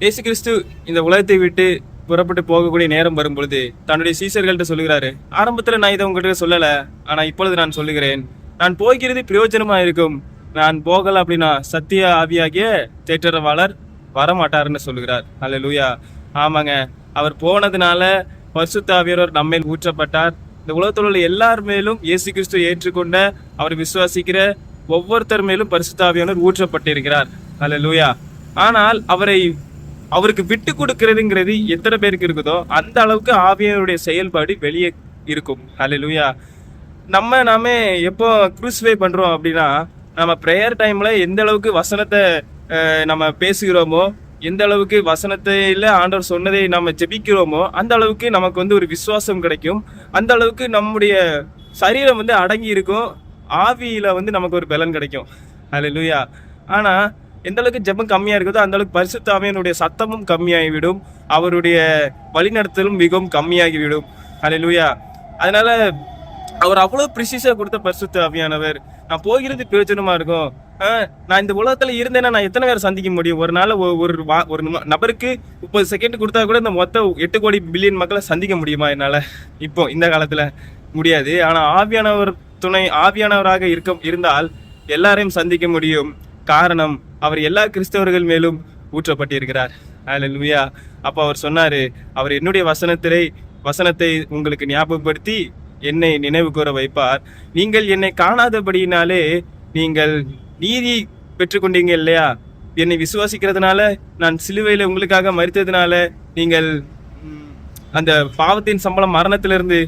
இயேசு கிறிஸ்து இந்த உலகத்தை விட்டு புறப்பட்டு போகக்கூடிய நேரம் வரும் பொழுது தன்னுடைய சீசர்கள்ட்ட சொல்லுகிறாரு, ஆரம்பத்துல நான் இதை உங்ககிட்ட சொல்லல, ஆனா இப்பொழுது நான் சொல்லுகிறேன், நான் போகிறது பிரயோஜனமா இருக்கும். நான் போகல அப்படின்னா சத்திய ஆவியாகிய தேற்றரவாளர் வரமாட்டாருன்னு சொல்லுகிறார். அல்லேலூயா. ஆமாங்க, அவர் போனதுனால பரிசுத்த ஆவியானவர் நம்மேல் ஊற்றப்பட்டார். இந்த உலகத்தில் உள்ள எல்லார் மேலும் இயேசு கிறிஸ்து ஏற்றுக்கொண்ட அவர் விசுவாசிக்கிற ஒவ்வொருத்தர் மேலும் பரிசுத்த ஆவியானவர் ஊற்றப்பட்டிருக்கிறார். அல்லேலூயா. ஆனால் அவருக்கு விட்டு கொடுக்கறதுங்கிறது எத்தனை பேருக்கு இருக்குதோ அந்த அளவுக்கு ஆவியானுடைய செயல்பாடு வெளியே இருக்கும். அல்லேலூயா. நாமே எப்போ க்ரூசிஃபை பண்றோம் அப்படின்னா, நம்ம ப்ரேயர் டைம்ல எந்த அளவுக்கு வசனத்தை நம்ம பேசுகிறோமோ, எந்த அளவுக்கு வசனத்தையில ஆண்டவர் சொன்னதை நம்ம ஜெபிக்கிறோமோ, அந்த அளவுக்கு நமக்கு ஒரு விசுவாசம் கிடைக்கும். அந்த அளவுக்கு நம்முடைய சரீரம் அடங்கி இருக்கும். ஆவியில நமக்கு ஒரு பலன் கிடைக்கும். அல்லேலூயா. ஆனா எந்த அளவுக்கு ஜெபம் கம்மியா இருக்குதோ அந்த அளவுக்கு பரிசுத்த ஆவியானுடைய சத்தமும் கம்மியாகிவிடும். அவருடைய வழிநடத்தலும் மிகவும் கம்மியாகிவிடும். அல்லேலூயா. அதனால அவர் அவ்வளவு ப்ரிசிஸா கொடுத்த பரிசுத்த ஆவியானவர், நான் போகிறது பிரயோஜனமா இருக்கும். நான் இந்த உலகத்துல இருந்தேன்னா நான் எத்தனை பேர் சந்திக்க முடியும்? ஒரு நாள் ஒரு நபருக்கு 30 செகண்ட் கொடுத்தா கூட இந்த மொத்த 8 கோடி பில்லியன் மக்களை சந்திக்க முடியுமா என்னால? இப்போ இந்த காலத்துல முடியாது. ஆனா ஆவியானவராக இருந்தால் எல்லாரையும் சந்திக்க முடியும். காரணம், அவர் எல்லா கிறிஸ்தவர்கள் மேலும் ஊற்றப்பட்டிருக்கிறார். அல்லேலூயா. அப்போ அவர் சொன்னாரு, அவர் என்னுடைய வசனத்தை உங்களுக்கு ஞாபகப்படுத்தி என்னை நினைவு கூற வைப்பார். நீங்கள் என்னை காணாதபடியினாலே நீங்கள் நீதி பெற்றுக்கொண்டீங்க இல்லையா? என்னை விசுவாசிக்கிறதுனால, நான் சிலுவையில உங்களுக்காக மரித்ததுனால நீங்கள் அந்த பாவத்தின் சம்பளம் மரணத்திலிருந்து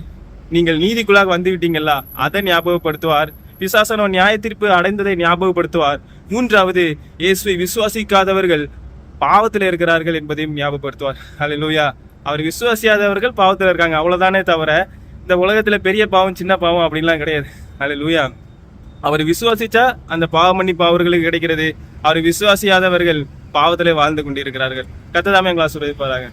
நீங்கள் நீதிக்குள்ளாக வந்து விட்டீங்களா? அதை ஞாபகப்படுத்துவார். பிசாசான நியாய தீர்ப்பு அடைந்ததை ஞாபகப்படுத்துவார். 3வது, இயேசுவை விசுவாசிக்காதவர்கள் பாவத்தில் இருக்கிறார்கள் என்பதையும் ஞாபகப்படுத்துவார். அல்லேலூயா. அவர் விசுவாசியாதவர்கள் பாவத்தில் இருக்காங்க, அவ்வளவுதானே தவிர இந்த உலகத்துல பெரிய பாவம் சின்ன பாவம் அப்படின்லாம் கிடையாது. அல்லேலூயா. அவர் விசுவாசிச்சா அந்த பாவ மன்னிப்பு அவர்களுக்கு கிடைக்கிறது. அவர் விசுவாசியாதவர்கள் பாவத்திலே வாழ்ந்து கொண்டிருக்கிறார்கள். கர்த்தர் தாமே எங்களை ஆசீர்வதிப்பாராக.